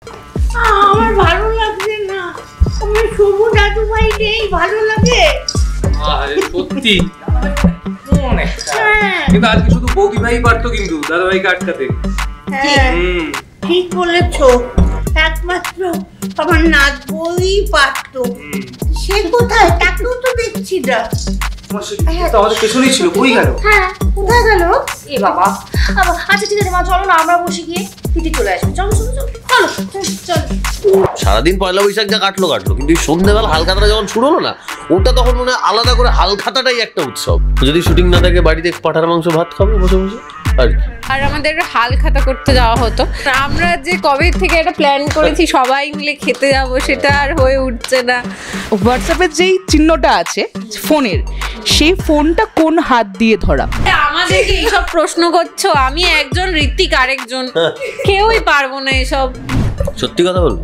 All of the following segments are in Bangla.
আমার ভালো লাগছে না, আমার শুভ দাদু ভাই নেই, ভালো লাগে। সত্যি কিন্তু আজকে শুধু বৌদি ভাই পারতো কিন্তু দাদা ভাইকে আটকাতে। ঠিক বলেছ, একমাত্র আমার নাচ বই পারতো। সে কোথায়? তাকেও তো দেখছি না। আমাদের পেছনেই ছিল, কই গেল? হ্যাঁ, কোথায় গেল? এ বাবা, আচ্ছা ঠিক আছে মা, চলো না আমরা বসে গিয়ে পিটি চলে আসবো। চলো চলো চলো চলো চলো। সারাদিন পয়লা বৈশাখ যা কাটলো কিন্তু সন্ধ্যেবেলা হালখাতাটা যখন শুরু হলো না, ওটা তখন মনে হয় আলাদা করে হালখাতাটাই একটা উৎসব। যদি শুটিং না থাকে বাড়িতে পাঠার মাংস ভাত খাবো বসে বসে। আর আমাদের হালখাতা করতে যাওয়া হতো। আমরা যে কবে থেকে একটা প্ল্যান করেছি সবাই মিলে খেতে যাব, সেটা আর হয়ে উঠছে না। হোয়াটসঅ্যাপের যেই চিহ্নটা আছে ফোনের, সেই ফোনটা কোন হাত দিয়ে ধরা? আমাদেরকে এইসব প্রশ্ন করছো? আমি একজন, ঋত্বিক আরেকজন, কেউই পারবো না এসব। সত্যি কথা বলবো,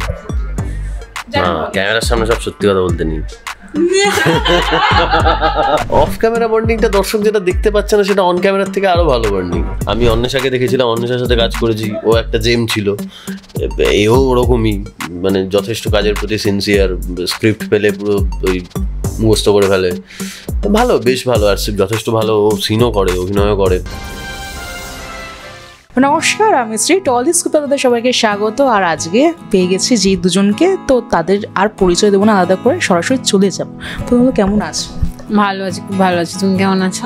ক্যামেরার সামনে সব সত্যি কথা বলতে নেই। অফ ক্যামেরা বন্ডিংটা দর্শক যেটা দেখতে পাচ্ছে না, সেটা অন ক্যামেরার থেকে আরো ভালো বন্ডিং। আমি অন্বেষাকে দেখেছিলাম, অন্বেষার সাথে কাজ করেছি, ও একটা জেম ছিল, এও ওরকমই, মানে যথেষ্ট কাজের প্রতি সিনসিয়ার, স্ক্রিপ্ট পেলে পুরো ওই মুখস্থ করে ফেলে, ভালো, বেশ ভালো, আর যথেষ্ট ভালো ও সিনও করে, অভিনয়ও করে। নমস্কার, আমি শ্রী টলি স্কুপে তাদের সবাইকে স্বাগত। আর আজকে পেয়ে গেছি যে দুজনকে, তো তাদের আর পরিচয় দেবো না, আলাদা করে সরাসরি চলে যাব। প্রথমত কেমন আছো? ভালো আছি, খুব ভালো আছি। তুমি কেমন আছো?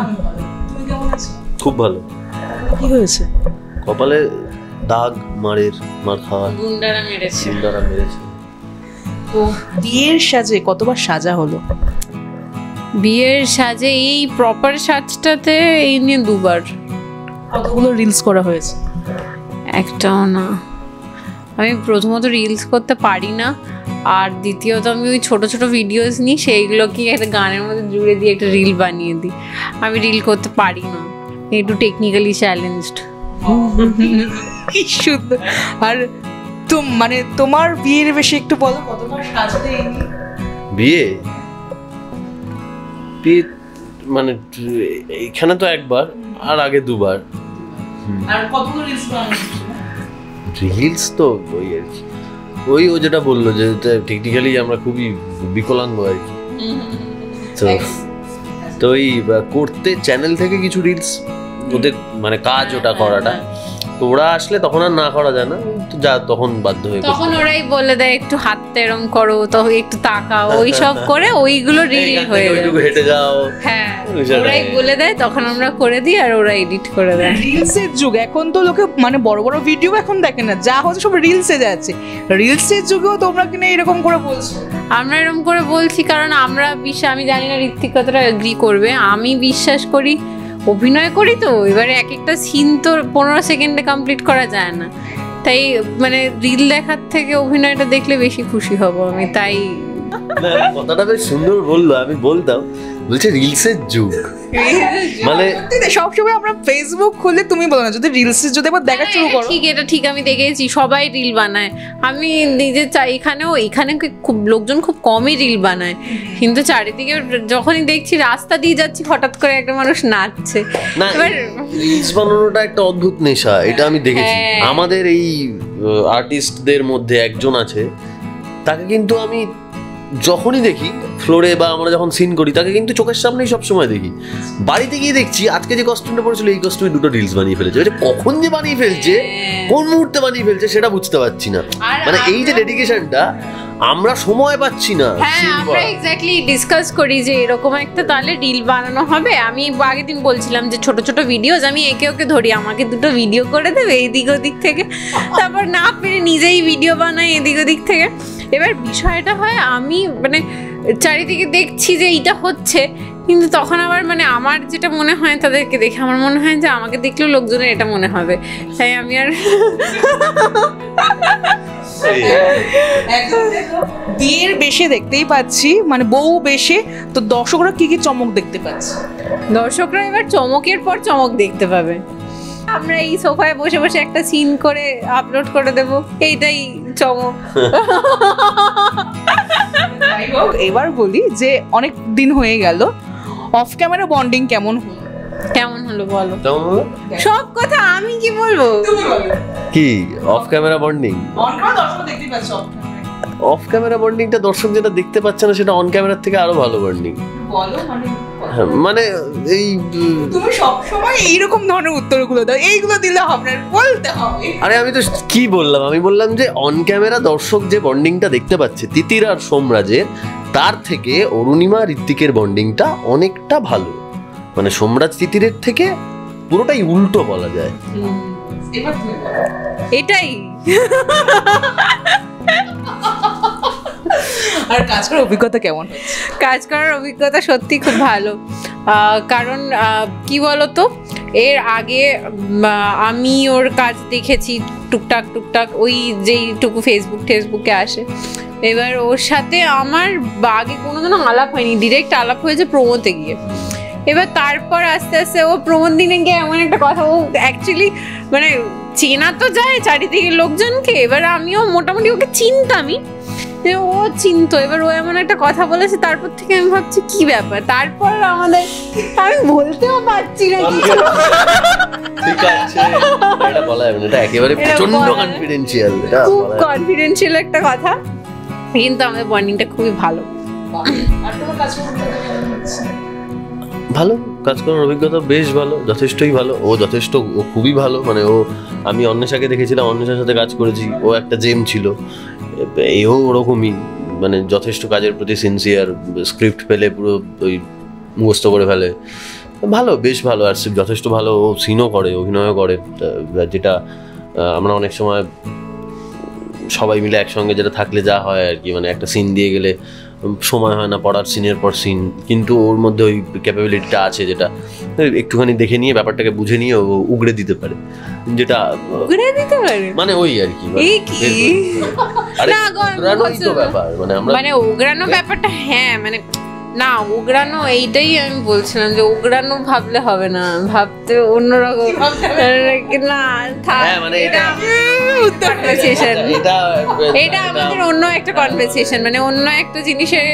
খুব ভালো। কি হয়েছে? কপালে দাগ, মার খাওয়া, গুন্ডারা মেরেছে। তো বিয়ের সাজে কতবার সাজা হলো? বিয়ের সাজে এই প্রপার সাজটাতে এই নিয়ে 2 বার। কতগুলো রিলস করা হয়েছে? একটাও না। আমি প্রথমত রিলস করতে পারি না, আর দ্বিতীয়ত আমি ওই ছোট ছোট ভিডিওস নিই, সেইগুলোকে একটা গানের মধ্যে জুড়ে দিয়ে একটা রিল বানিয়ে দিই। আমি রিল করতে পারি না, একটু টেকনিক্যালি চ্যালেঞ্জড। কি সুন্দর। আর মানে তোমার বিয়ের বেশি একটু বলো, কতবার সাজতে? বিয়ে মানে এখানে তো একবার, আর আগে 2 বার। আর কতগুলো রিলস বানানো? রিলস তো ওই আর কি, ওই ও যেটা বললো যে টেকনিক্যালি আমরা খুবই বিকলাঙ্গ আর কি, তো ওই করতে চ্যানেল থেকে কিছু রিলস, ওদের মানে কাজ ওটা করাটা, তো ওরা আসলে তখন আর না করা যায় না, তো যা তখন বাধ্য হয়ে, তখন ওরাই বলে দেয় একটু হাতটা এরম করো, তো একটু তাকাও, ওই সব করে ওইগুলো রিল হয়ে যায়, হেঁটে যাও। হ্যাঁ, ওরাই বলে দেয়, তখন আমরা করে দিই, আর ওরা এডিট করে দেয়। রিলসের যুগ এখন, তো লোকে মানে বড় বড় ভিডিও এখন দেখে না, যা হচ্ছে সব রিলসে যাচ্ছে। রিলসের যুগেও তোমরা কিনা এরকম করে বলছো? আমরা এরকম করে বলছি কারণ আমরা আমি জানি না ঋত্বিক কতটা এগ্রি করবে, আমি বিশ্বাস করি, অভিনয় করি তো, এবারে এক একটা সিন তো 15 সেকেন্ডে কমপ্লিট করা যায় না, তাই মানে রিল দেখার থেকে অভিনয়টা দেখলে বেশি খুশি হব আমি, তাই। কথাটা বেশ সুন্দর বললো, আমি বলতাম, বলছে রিলসের যুগ, মানে সবসময় আমরা ফেসবুক খুলে তুমি বলো না, যদি রিলসের যদি একবার দেখা শুরু করো। ঠিক, এটা ঠিক, আমি দেখেছি সবাই রিল বানায়, আমি নিজে চাই, এখানে খুব লোকজন খুব কমই রিল বানায়, কিন্তু চারিদিকে যখনই দেখছি রাস্তা দিয়ে যাচ্ছি হঠাৎ করে একটা মানুষ নাচছে। এবার রিলস বানানোটা একটা অদ্ভুত নেশা, এটা আমি দেখেছি। আমাদের এই আর্টিস্টদের মধ্যে একজন আছে, তাকে কিন্তু আমি যখনই দেখি ফ্লোরে বা আমরা যখন সিন করি, তাকে কিন্তু চোখের সামনেই সবসময় দেখি। বাড়িতে গিয়ে দেখছি আজকে যে কস্টিউমটা পড়েছিল, এই কস্টিউমে 2টো রিলস বানিয়ে ফেলেছে। এটা কখন যে বানিয়ে ফেলছে, কোন মুহূর্তে বানিয়ে ফেলছে, সেটা বুঝতে পারছি না। মানে এই যে ডেডিকেশনটা, আমরা সময় পাচ্ছি না। হ্যাঁ, আমরা এক্স্যাক্টলি ডিসকাস করি যে এরকম একটা তাহলে রিল বানানো হবে। আমি আগের দিন বলছিলাম যে ছোট ছোট ভিডিওস আমি একে ওকে ধরি, আমাকে 2টো ভিডিও করে দেবে এদিক ওদিক থেকে, তারপর না পেরে নিজেই ভিডিও বানাই এদিক ওদিক থেকে। এবার বিষয়টা হয়, আমি মানে চারিদিকে দেখছি যে এইটা হচ্ছে, কিন্তু তখন আবার মানে আমার যেটা মনে হয় তাদেরকে দেখে আমার মনে হয় যে আমাকে দেখলেও লোকজনের এটা মনে হবে, তাই আমি আর বিয়ের বেশে দেখতেই পাচ্ছি, মানে বউ বেশে, তো দর্শকরা কি কি চমক দেখতে পাচ্ছে? দর্শকরা এবার চমকের পর চমক দেখতে পাবে। আমরা এই সোফায় বসে বসে একটা সিন করে আপলোড করে দেব, এইটাই চমক। এবার বলি যে অনেক দিন হয়ে গেল, অফ ক্যামেরা বন্ডিং কেমন হলো? কেমন হলো বলো? কেমন হলো? সব কথা আমি কি বলবো? কি of camera bonding? Of camera বন্ডিংটা দর্শক যেটা দেখতে পাচ্ছে না সেটা অন ক্যামেরার থেকে আরো ভালো বন্ডিং। মানে এই তুমি সব সময় এইরকম ধরনের উত্তরগুলো দাও, এইগুলো দিলে হবে না, বলতে হবে। আরে আমি তো কি বললাম, আমি বললাম যে অন ক্যামেরা দর্শক যে বন্ডিংটা দেখতে পাচ্ছে তিতির আর সোমরাজের, তার থেকে অরুণিমা ঋত্বিকের বন্ডিংটা অনেকটা ভালো। মানে সোমরাজ তিতিরের থেকে পুরোটাই উল্টো বলা যায়। এটাই। আর কাজ করার অভিজ্ঞতা কেমন? কাজ করার অভিজ্ঞতা সত্যি খুব ভালো। কারণ কি বলতো, এর আগে আমি ওর কাজ দেখেছি টুকটাক ওই যেইটুকু ফেসবুকে আসে। এবার ওর সাথে আমার আগে কোনোদিনও আলাপ হয়নি, ডিরেক্ট আলাপ হয়েছে প্রোমোতে গিয়ে। এবার তারপর আস্তে আস্তে ও প্রোমোর দিনে গিয়ে এমন একটা কথা, ও অ্যাকচুয়ালি মানে চেনা তো যায় চারিদিকের লোকজনকে, এবার আমিও মোটামুটি ওকে চিনতামই, ও চিনতো। এবার ও এমন একটা কথা বলেছে, তারপর থেকে আমি ভাবছি কি ব্যাপার। তারপর আমি বলতেও পারছি না কিছু। ঠিক আছে, এটা বলা যাবে না, এটা একেবারে প্রচন্ড কনফিডেন্সিয়াল। এটা খুব কনফিডেন্সিয়াল একটা কথা, কিন্তু আমাদের বন্ডিংটা খুবই ভালো। আর তোমার কাজ করার অভিজ্ঞতা কেমন হচ্ছে? ভালো, কাজ করার অভিজ্ঞতা বেশ ভালো, যথেষ্টই ভালো। ও যথেষ্ট, ও খুবই ভালো। মানে ও, আমি অন্বেষাকে দেখেছিলাম, অন্বেষার সাথে কাজ করেছি, ও একটা জেম ছিল। এও ওরকমই, মানে যথেষ্ট কাজের প্রতি সিনসিয়ার, স্ক্রিপ্ট পেলে পুরো ওই মুখস্থ করে ফেলে। ভালো, বেশ ভালো। আর যথেষ্ট ভালো ও সিনও করে, অভিনয়ও করে, যেটা আমরা অনেক সময় সবাই মিলে একসঙ্গে যেটা থাকলে যা হয় আর কি, মানে একটা সিন দিয়ে গেলে সময় হয় না পড়ার, সিনের পর সিন, কিন্তু ওর মধ্যে ওই ক্যাপাবিলিটিটা আছে, যেটা একটুখানি দেখে নিয়ে ব্যাপারটাকে বুঝে নিয়ে ও উগড়ে দিতে পারে, যেটা উগড়ে দিতে পারে মানে ওই আর কি। মানে ওগড়ানো ব্যাপারটা, হ্যাঁ মানে না ওগড়ানো, এইটাই আমি বলছিলাম যে ওগড়ানো ভাবলে হবে না, ভাবতে অন্যরকম না। মানে এটা আমাদের অন্য একটা কনভারসেশন, মানে অন্য একটা জিনিসের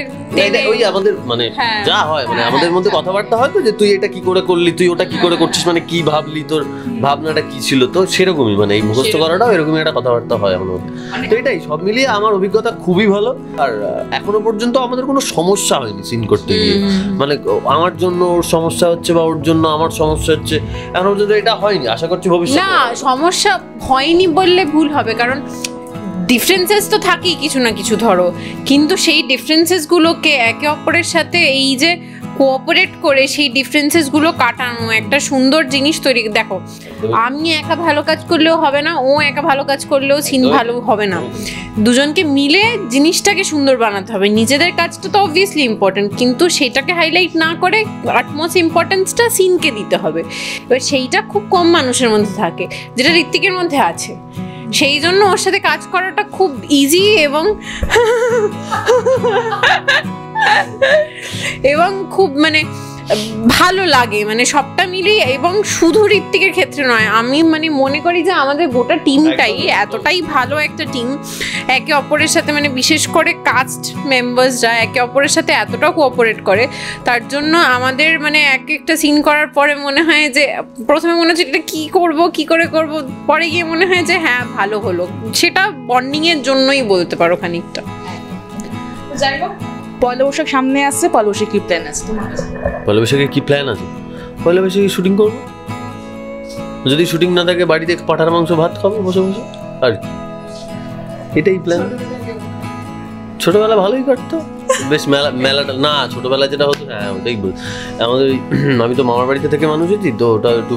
ওই আমাদের মানে যা হয়, মানে আমাদের মধ্যে কথাবার্তা হয় তো, যে তুই এটা কি করে করলি, তুই ওটা কি করে করছিস, মানে কি ভাবলি, তোর ভাবনাটা কি ছিল, তো সেরকমই মানে এই মুখস্থ করাটাও এরকমই একটা কথাবার্তা হয় আমাদের মধ্যে। তো এটাই সব মিলিয়ে আমার অভিজ্ঞতা খুবই ভালো। আর এখনো পর্যন্ত আমাদের কোনো সমস্যা হয়নি সিন করতে গিয়ে, মানে আমার জন্য ওর সমস্যা হচ্ছে বা ওর জন্য আমার সমস্যা হচ্ছে, এখনো পর্যন্ত এটা হয়নি। আশা করছি ভবিষ্যতে না সমস্যা হয়নি বললে ভুল হবে, কারণ ডিফারেন্সেস তো থাকেই কিছু না কিছু, ধরো, কিন্তু সেই ডিফারেন্সেসগুলোকে একে অপরের সাথে এই যে কোঅপারেট করে সেই ডিফারেন্সেসগুলো কাটানো, একটা সুন্দর জিনিস তৈরি। দেখো, আমি একা ভালো কাজ করলেও হবে না, ও একা ভালো কাজ করলেও সিন ভালো হবে না, দুজনকে মিলে জিনিসটাকে সুন্দর বানাতে হবে। নিজেদের কাজটা তো অবভিয়াসলি ইম্পর্টেন্ট, কিন্তু সেটাকে হাইলাইট না করে আটমোস্ট ইম্পর্টেন্সটা সিনকে দিতে হবে। এবার সেইটা খুব কম মানুষের মধ্যে থাকে, যেটা ঋত্বিকের মধ্যে আছে। সেই জন্য ওর সাথে কাজ করাটা খুব ইজি এবং খুব মানে ভালো লাগে, মানে সবটা মিলিয়ে। এবং শুধু ঋত্বিকের ক্ষেত্রে নয়, আমি মানে মনে করি যে আমাদের গোটা টিমটাই এতটাই ভালো একটা টিম, একে অপরের সাথে মানে বিশেষ করে কাস্ট মেম্বার্সরা একে অপরের সাথে এতটা কোঅপারেট করে, তার জন্য আমাদের মানে এক একটা সিন করার পরে মনে হয় যে, প্রথমে মনে হচ্ছে এটা কী করবো, কী করে করবো, পরে গিয়ে মনে হয় যে হ্যাঁ ভালো হলো। সেটা বন্ডিংয়ের জন্যই বলতে পারো খানিকটা। যাই হোক, পয়লা বৈশাখ সামনে আসছে, পয়লা বৈশাখে কি প্ল্যান আছে তোমার? পয়লা বৈশাখে কি প্ল্যান আছে? পয়লা বৈশাখে শুটিং করবো, যদি শুটিং না থাকে বাড়িতে পাঠার মাংস ভাত খাবো বসে বসে, আর কি, এটাই প্ল্যান। ছোটবেলা ভালোই কাটতো, বেশ মেলাটা না, ছোটবেলা যেটা হতো, হ্যাঁ ওটাই বল। আমাদের আমি তো মামার বাড়িতে থেকে মানুষ হয়েছি, তো ওটা একটু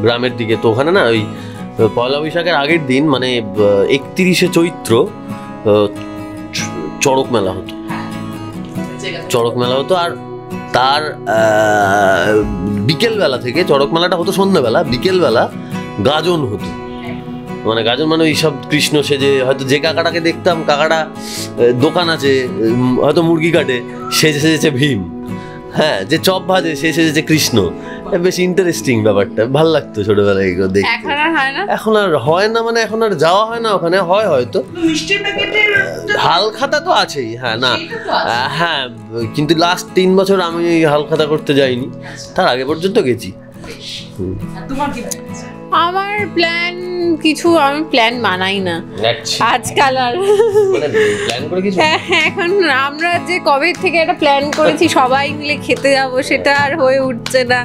গ্রামের দিকে, তো ওখানে না ওই পয়লা বৈশাখের আগের দিন মানে 31শে চৈত্র চড়ক মেলা হতো, আর তার বিকেলবেলা থেকে, চড়ক মেলাটা হতো সন্ধ্যাবেলা, বিকেলবেলা গাজন হতো। মানে গাজন মানে ওই সব কৃষ্ণ সেজে, হয়তো যে কাকাটাকে দেখতাম, কাকাটা দোকান আছে হয়তো মুরগি কাটে, সেজেছে ভীম, হ্যাঁ, যে চপ ভাজে সে সেজেছে কৃষ্ণ। বেশ ইন্টারেস্টিং ব্যাপারটা, ভালো লাগতো ছোটবেলায় এগুলো দেখতে। এখন আর হয় না, মানে এখন আর যাওয়া হয় না ওখানে, হয় হয়তো হালখাতা তো আছেই, হ্যাঁ না হ্যাঁ, কিন্তু লাস্ট 3 বছর আমি হালখাতা করতে যাইনি, তার আগে পর্যন্ত গেছি। আর তোমার কি plan আছে? আমার প্ল্যান কিছু, আমি প্ল্যান বানাই না আজকাল আর। মানে প্ল্যান করে কিছু এখন আমরা যে কবে থেকে একটা প্ল্যান করেছি সবাই মিলে খেতে যাব, সেটা আর হয়ে উঠছে না।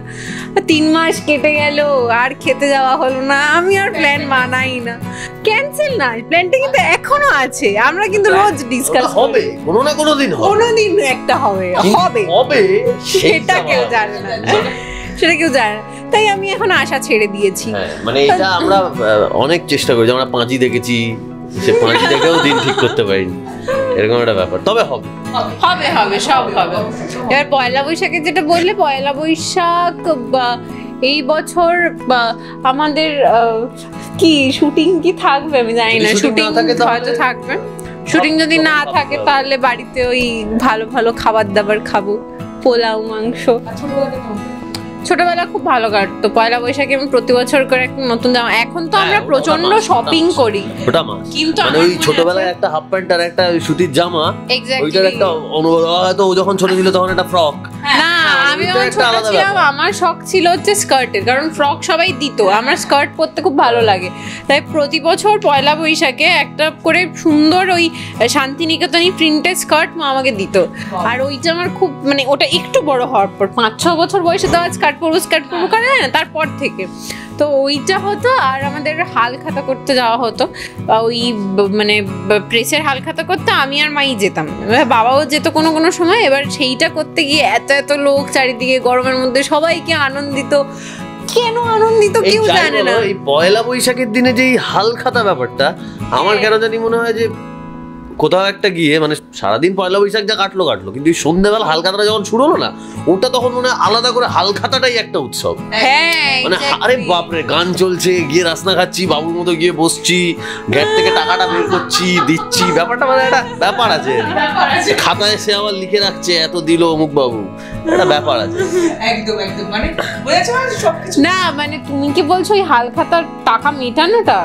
3 মাস কেটে গেল আর খেতে যাওয়া হলো না। আমি আর প্ল্যান বানাই না, ক্যান্সেল না, প্ল্যানটা কিন্তু এখনো আছে। আমরা কিন্তু রোজ ডিসকাস হবে, কোনো না কোনো দিন হবে, কোনো দিন একটা হবে হবে হবে, সেটা কেউ জানে না, সেটা কেউ জানে না। তাই আমি এখন আশা ছেড়ে দিয়েছি। মানে এটা আমরা অনেক চেষ্টা করেছি, আমরা পাঁচই দেখেছি, সে পাঁচই দেখেও দিন ঠিক করতে পারিনি, এরকম একটা ব্যাপার। তবে হবে হবে হবে সব হবে। এবার পয়লা বৈশাখে যেটা বললে, পয়লা বৈশাখ এই বছর আমাদের কি শুটিং কি থাকবে আমি জানি না। শুটিং হয়তো থাকবে, শুটিং যদি না থাকে তাহলে বাড়িতে ওই ভালো ভালো খাবার দাবার খাবো, পোলাও মাংস। ছোটবেলা খুব ভালো কাটতো। পয়লা বৈশাখে আমি প্রতি বছর করে একটা নতুন জামা, এখন তো আমরা প্রচন্ড শপিং করি, কিন্তু মানে ওই ছোটবেলায় একটা হাফ প্যান্ট আর একটা সুতির জামা, ওইটার একটা অনুভব। হয়তো ও যখন ছোট ছিল তখন একটা ফ্রক, না আমি যখন ছোট ছিলাম আমার শখ ছিল হচ্ছে স্কার্টের, কারণ ফ্রক সবাই দিত, আমার স্কার্ট পরতে খুব ভালো লাগে। তাই প্রতি বছর পয়লা বৈশাখে একটা করে সুন্দর ওই শান্তিনিকেতনী প্রিন্টেড স্কার্ট মা আমাকে দিত। আর ওইটা আমার খুব মানে ওটা একটু বড় হওয়ার পর 5-6 বছর বয়সে তো স্কার্ট পরবো করে না, তারপর থেকে তো ওইটা হতো। আর আমাদের হাল খাতা করতে যাওয়া হতো, ওই মানে প্রেসের হাল খাতা করতে আমি আর মাই যেতাম, বাবাও যেত কোনো কোনো সময়। এবার সেইটা করতে গিয়ে এত এত লোক চারিদিকে, গরমের মধ্যে সবাইকে আনন্দিত, কেন আনন্দিত কেউ জানে না। এই পয়লা বৈশাখের দিনে যে হাল খাতা ব্যাপারটা আমার কেন জানি মনে হয় যে কোথাও একটা গিয়ে, মানে সারাদিন পয়লা বৈশাখ যা কাটলো কিন্তু সন্ধ্যাবেলা হালখাতাটা যখন শুরু হলো না, ওটা তখন মনে হয় আলাদা করে হালখাতাটাই একটা উৎসব। মানে আরে বাপরে, গান চলছে, গিয়ে রাসনা খাচ্ছি, বাবুর মতো গিয়ে বসছি, গ্যাট থেকে টাকাটা বের করছি, দিচ্ছি, ব্যাপারটা মানে একটা ব্যাপার আছে। খাতায় সে আবার লিখে রাখছে এত দিল অমুক বাবু, একটা ব্যাপার আছে। একদম একদম মানে বুঝেছো সবকিছু। না মানে তুমি কি বলছো ওই হালখাতার টাকা মেটানোটা?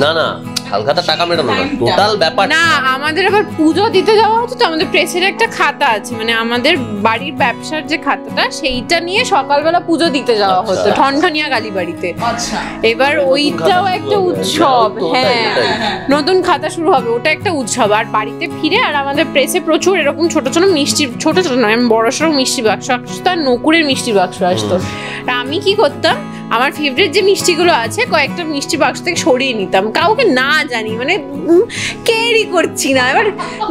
না না, হালখাতা টাকা মেটানো না, টোটাল ব্যাপার না। আমাদের আবার পুজো দিতে যাওয়া হতো তো, আমাদের প্রেসের একটা খাতা আছে, মানে আমাদের বাড়ির ব্যবসার যে খাতাটা, সেইটা নিয়ে সকালবেলা পুজো দিতে যাওয়া হতো ঠনঠনিয়া কালীবাড়িতে। এবার ওইটাও একটা উৎসব, হ্যাঁ নতুন খাতা শুরু হবে, ওটা একটা উৎসব। আর বাড়িতে ফিরে আর আমাদের প্রেসে প্রচুর এরকম ছোট ছোট মিষ্টি, ছোট ছোট নয় বড় সড়ো মিষ্টি বাক্স আসতো, আর নকুরের মিষ্টি বাক্স আসতো। আর আমি কি করতাম, আমার ফেভারিট যে মিষ্টিগুলো আছে কয়েকটা মিষ্টি বাক্স থেকে সরিয়ে নিতাম, কাউকে না জানি, মানে কেয়ারই করছি না। এবার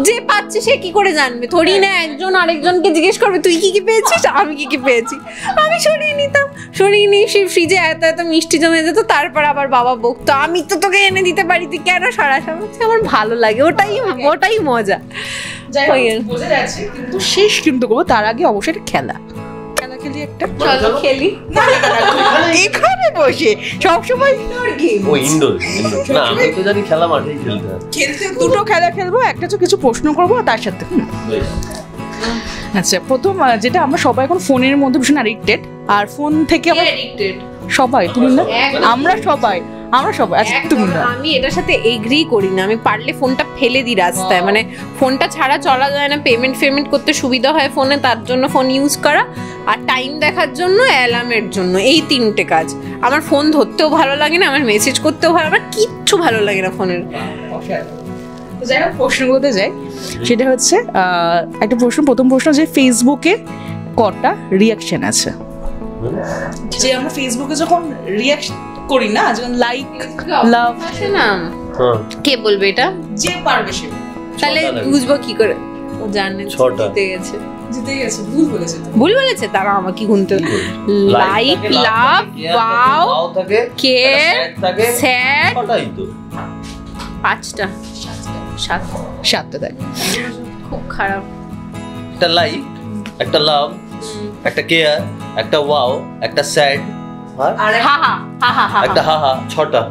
যে পাচ্ছে সে কি করে জানবে, থরি না একজন আরেকজনকে জিজ্ঞেস করবে তুই কি কি পেয়েছিস, আমি কি কি পেয়েছি। আমি সরিয়ে নিতাম, সরিয়ে নিয়ে সেই ফ্রিজে এত এত মিষ্টি জমে যেত। তারপর আবার বাবা বকতো, আমি তো তোকে এনে দিতে পারি, তুই কেন সরাস। আমার ভালো লাগে, ওটাই মজা। বোঝা যাচ্ছে, কিন্তু শেষ কিন্তু করবো তার আগে অবশ্যই একটা খেলা খেলি একটা। চলো খেলি এখানে বসে সবসময় ও ইনডোর না, আমি তো জানি খেলা মাঠেই খেলতে দুটো খেলা খেলবো, একটা তো কিছু প্রশ্ন করবো তার সাথে। আচ্ছা, প্রথম যেটা, আমরা সবাই এখন ফোনের মধ্যে ভীষণ অ্যাডিক্টেড, আর ফোন থেকে আমরা সবাই, তুমি না আমরা সবাই আচ্ছা তুমি না। আমি এটার সাথে এগ্রি করি না, আমি পারলে ফোনটা ফেলে দিই রাস্তায়, মানে ফোনটা ছাড়া চলা যায় না। পেমেন্ট করতে সুবিধা হয় ফোনে, তার জন্য ফোন ইউজ করা, আর টাইম দেখার জন্য, অ্যালার্মের জন্য, এই 3টে কাজ। আমার ফোন ধরতেও ভালো লাগে না, আমার মেসেজ করতেও ভালো, আমার কিচ্ছু ভালো লাগে না ফোনের। যাই হোক, প্রশ্নগুলোতে যাই। সেটা হচ্ছে একটা প্রশ্ন, প্রথম প্রশ্ন যে ফেসবুকে কটা রিয়াকশন আছে? যে আমরা ফেসবুকে যখন রিয়াকশন করি না, যখন লাইক লাভ আসে না, কে বলবে এটা? যে পারবে সে। তাহলে বুঝবো কি করে? ও জানে জিতে গেছে, ভুল বলেছে তারা আমাকে গুনতে। লাইক, লাভ, ওয়াও, কেয়ার, স্যাড, 5টা 7টা দেখ। খুব খারাপ। একটা লাইক, একটা লাভ, একটা কেয়ার, একটা ওয়াও, একটা স্যাড, আর হা হা, একটা হা হা, 6টা।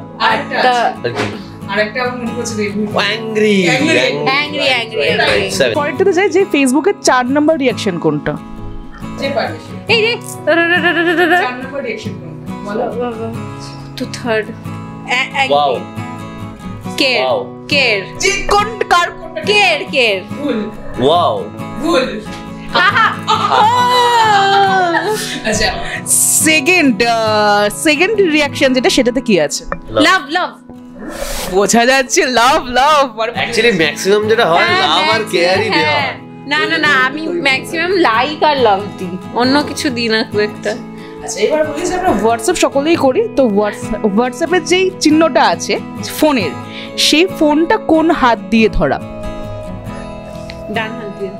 আরেকটা মনে করছে অ্যাংরি। পরেরটাতে যাই, যে ফেসবুকের 4 নম্বর রিয়াকশন কোনটা? যে পারবে এই রে 4 নম্বর রিয়াকশন কোনটা বলো। তো থার্ড ওয়াও, কেয়ার, যে কোন কার কোনটা? কেয়ার ভুল। ওয়াও ভুল। আচ্ছা সেকেন্ড রিঅ্যাকশন যেটা সেটাতে কি আছে? লাভ লাভ বোঝা যাচ্ছে লাভ লাভ। অ্যাকচুয়ালি ম্যাক্সিমাম যেটা হয় লাভ আর কেয়ারই দেওয়া হয়। না না না, আমি ম্যাক্সিমাম লাইক আর লাভ দিই, অন্য কিছু দিই না খুব একটা। আচ্ছা এবার বলি যে আমরা হোয়াটসঅ্যাপ সকলেই করি, তো হোয়াটসঅ্যাপের যেই চিহ্নটা আছে ফোনের, সেই ফোনটা কোন হাত দিয়ে ধরা? ডান হাত দিয়ে।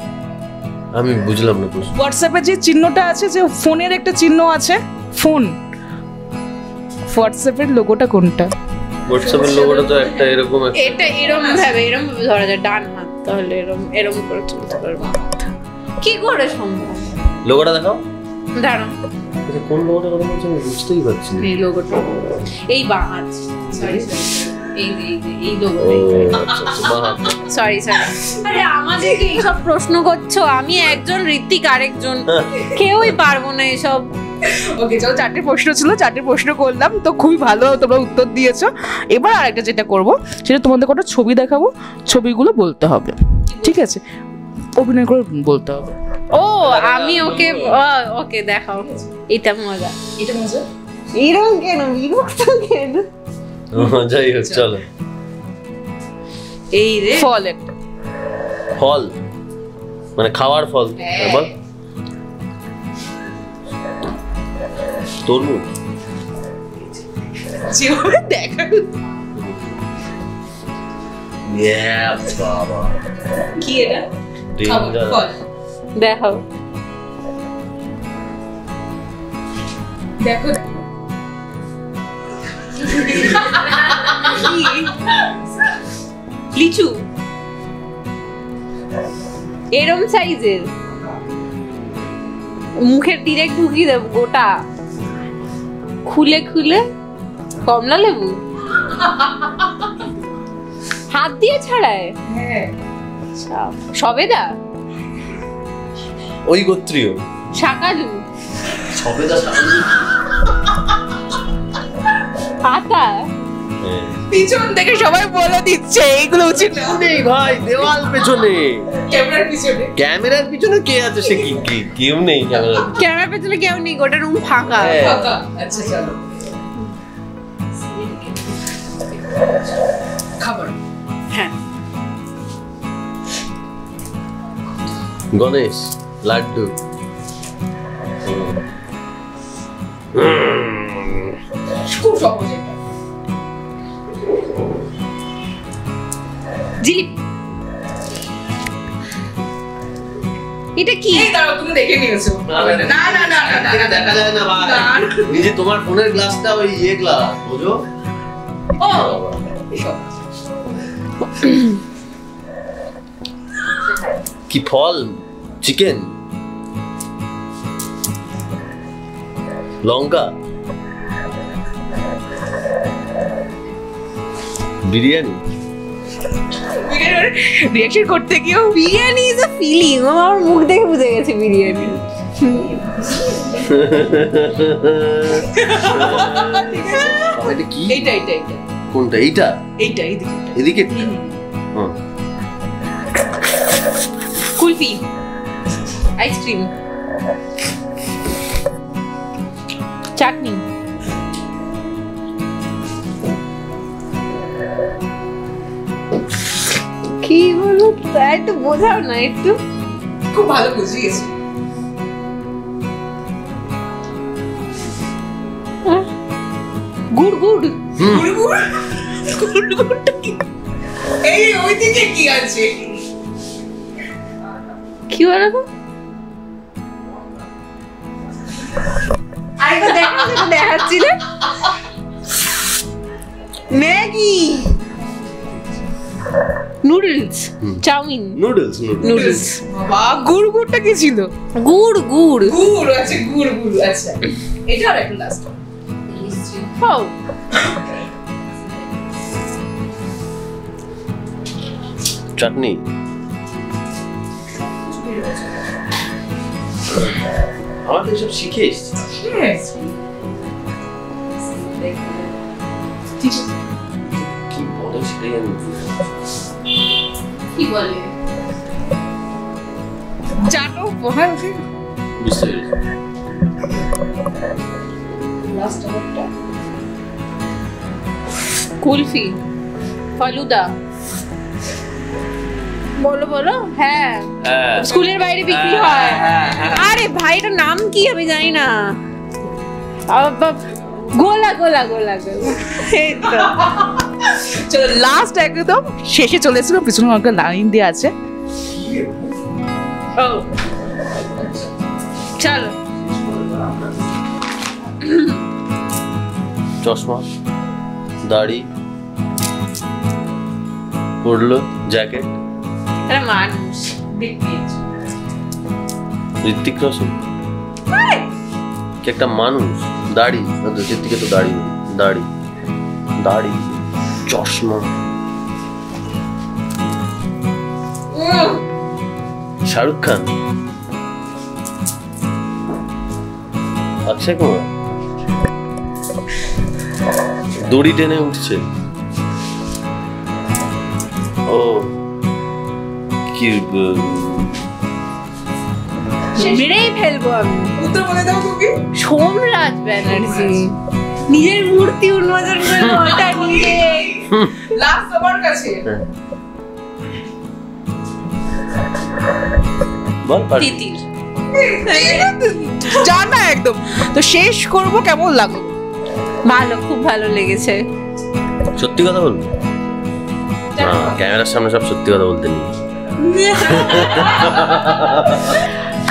আমি বুঝলাম না প্রশ্ন। হোয়াটসঅ্যাপের যে চিহ্নটা আছে, যে ফোনের একটা চিহ্ন আছে, ফোন, হোয়াটসঅ্যাপের লোগোটা কোনটা? হোয়াটসঅ্যাপের লোগোটা তো একটা এরকম একটা, এটা এরকম ভাবে ধরা যায় ডান হাত, তাহলে এরকম করে চলতে পারবো। কি করে সম্ভব? লোগোটা দেখাও। দাঁড়াও, আচ্ছা কোন লোগোটা কথা বলছো আমি বুঝতেই পারছি না। এই লোগোটা, এই বা সরি এই লোগো, সরি। আরে আমাদেরকে এইসব প্রশ্ন করছো, আমি একজন, ঋত্বিক আরেকজন, কেউই পারবো না এসব। ওকে চলো, 4টে প্রশ্ন ছিল, 4টে প্রশ্ন করলাম, তো খুবই ভালো তোমরা উত্তর দিয়েছো। এবার আরেকটা যেটা করব সেটা তোমাদের কটা ছবি দেখাবো, ছবিগুলো বলতে হবে, ঠিক আছে? অভিনয় করে বলতে হবে। ও আমি ওকে দেখাও, এটা মজা। এটা মজা। এরকম কেন, বিরক্ত কেন? যাই হোক চলো। এই রে ফল একটা, ফল মানে খাওয়ার ফল, বল। তরমুজ। যেভাবে দেখা বাবা কি এটা? ডেঞ্জার। ফল দেখাও। দেখো লিচু এরম সাইজের, মুখের ডিরেক্ট ঢুকিয়ে দেব গোটা, খুলে খুলে। কমলা লেবু হাত দিয়ে ছাড়ায়। হ্যাঁ সবেদা, ওই গোত্রীয় শাকালু, সবেদা পাতা। পিছন থেকে সবাই বলে দিচ্ছে এইগুলো উচিত না। নেই ভাই, দেওয়াল পেছনে, ক্যামেরার পিছনে। ক্যামেরার পিছনে কে আছে? সে কি কেউ নেই ক্যামেরার পিছনে। ক্যামেরার পেছনে কেউ নেই, গোটা রুম ফাঁকা। ফাঁকা। আচ্ছা চলো, খাবার। হ্যাঁ গণেশ, লাড্ডু। খুব সহজ এটা। জিলিপি। এটা কি? এই দাঁড়াও, তুমি দেখে নিয়েছো। না না না না না, দেখা যায় না ভাই। এই যে তোমার ফোনের গ্লাসটা ওই গ্লাস, বুঝো? ও কি ফল? চিকেন, লঙ্কা, বিরিয়ানি। রিঅ্যাকশন করতে গিয়েও বিরিয়ানি ইজ আ ফিলিং, আমার মুখ দেখে বুঝে গেছে বিরিয়ানি। এটা কি? এইটা এইটা এইটা কোনটা? এইটা এইটা এইদিকে এদিকে। হ্যাঁ কুলফি, আইসক্রিম, চাটনি। কি বলো, তাই একটু বোঝাও না একটু। খুব ভালো বুঝিয়েছি। গুড় গুড়, গুড়গুড়টা কি? এই ওইদিকে কি আছে? কি বলো তো? আরেকবার দেখো, যেটা দেখাচ্ছি না। Maggi, noodles, chow mein, noodles. Noodles. বাবা, গুড়গুড়টা কি ছিল? গুড় গুড়। গুড় আছে, গুড় আচ্ছা। এটা আর একটা লাস্ট। পাও। চাটনি। আমার তো এসব শিখে এসছি। কি বলে সেটাই আমি কি বলে? চাটো হ্যাঁ বুঝতে পেরেছি। লাস্ট একটা কুলফি, ফালুদা, বলো বলো। হ্যাঁ, স্কুলের বাইরে বিক্রি হয়। আরে ভাই, এটার নাম কি আমি জানি না। গোলা গোলা গোলা গোলা, এই তো। চলো লাস্ট একদম শেষে চলে এসেছিলাম, পিছনে একটা লাইন দিয়ে আছে। চলো। চশমা, দাড়ি, পরলো জ্যাকেট, এটা মানুষ। ঋত্বিক রোশন কি একটা মানুষ? দাড়ি, ঋত্বিকে তো দাড়ি নেই। দাড়ি, দাড়ি, চশমা, শাহরুখ খান, অক্ষয় কুমার, দড়ি টেনে উঠছে। ও কি মেরেই ফেলবো আমি। উত্তর বলে দাও তুমি। সোমরাজ ব্যানার্জি নিজের মূর্তি উন্মোচন করলো, ওটা নিজে। লাস্ট তোমার কাছে। বল পারি। তিতির। জানা একদম। তো শেষ করব, কেমন লাগলো? ভালো, খুব ভালো লেগেছে। সত্যি কথা বলবো, ক্যামেরার সামনে সব সত্যি কথা বলতে নেই।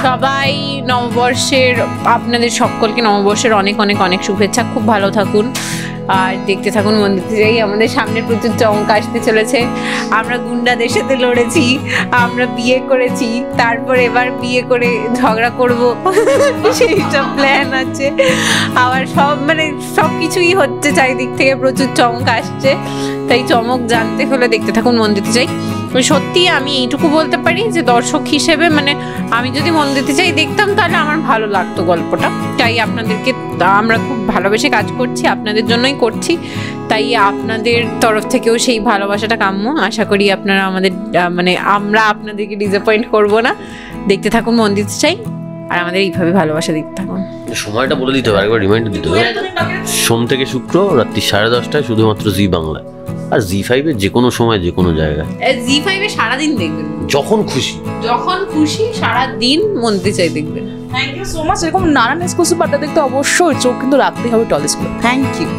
সবাই নববর্ষের, আপনাদের সকলকে নববর্ষের অনেক অনেক অনেক শুভেচ্ছা। খুব ভালো থাকুন আর দেখতে থাকুন মন্দিরতে যাই। আমাদের সামনে প্রচুর চমক আসতে চলেছে। আমরা গুন্ডাদের সাথে লড়েছি, আমরা বিয়ে করেছি, তারপর এবার বিয়ে করে ঝগড়া করব, সেই সব প্ল্যান আছে। আবার সব কিছুই হচ্ছে চারিদিক থেকে, প্রচুর চমক আসছে। তাই চমক জানতে হলে দেখতে থাকুন মন্দিরতে যাই। সত্যি আমি এইটুকু বলতে পারি যে দর্শক হিসেবে আমি যদি মন্দিরতে যাই দেখতাম তাহলে আমার ভালো লাগতো গল্পটা। তাই আপনাদেরকে, আমরা খুব ভালোবেসে কাজ করছি, আপনাদের জন্যই করছি। তাই আপনাদের তরফ থেকেও সেই ভালোবাসাটা কাম্য। আশা করি আপনারা আমাদের আমরা আপনাদেরকে ডিসঅ্যাপয়েন্ট করব না। দেখতে থাকুন মন্দিরতে চাই আর আমাদের এইভাবে ভালোবাসা দিতে থাকুন। সময়টা বলে দিতে হবে, আরেকবার রিমাইন্ডার দিতে হবে। সোম থেকে শুক্র রাত্রি 10:30টায় শুধুমাত্র জি বাংলা, আর জি5-এ যে কোনো সময় যে কোনো জায়গায়। জি5-এ সারাদিন দেখবেন, যখন খুশি সারাদিন মন্দির চাই দেখবেন। Thank you so much. এরকম নানান এক্সক্লুসিভ আড্ডা দেখতে অবশ্যই চোখ কিন্তু রাখতেই হবে টলি স্কুলে। Thank you.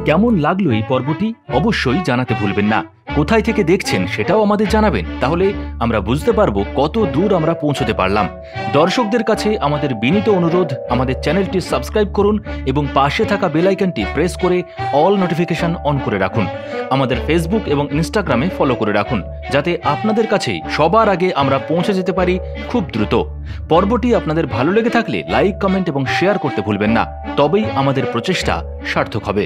কেমন লাগলো এই পর্বটি অবশ্যই জানাতে ভুলবেন না। কোথায় থেকে দেখছেন সেটাও আমাদের জানাবেন, তাহলে আমরা বুঝতে পারবো কত দূর আমরা পৌঁছতে পারলাম। দর্শকদের কাছে আমাদের বিনীত অনুরোধ, আমাদের চ্যানেলটি সাবস্ক্রাইব করুন এবং পাশে থাকা বেল আইকনটি প্রেস করে অল নোটিফিকেশন অন করে রাখুন। আমাদের ফেসবুক এবং ইনস্টাগ্রামে ফলো করে রাখুন, যাতে আপনাদের কাছেই সবার আগে আমরা পৌঁছে যেতে পারি খুব দ্রুত। পর্বটি আপনাদের ভালো লেগে থাকলে লাইক, কমেন্ট এবং শেয়ার করতে ভুলবেন না, তবেই আমাদের প্রচেষ্টা সার্থক হবে।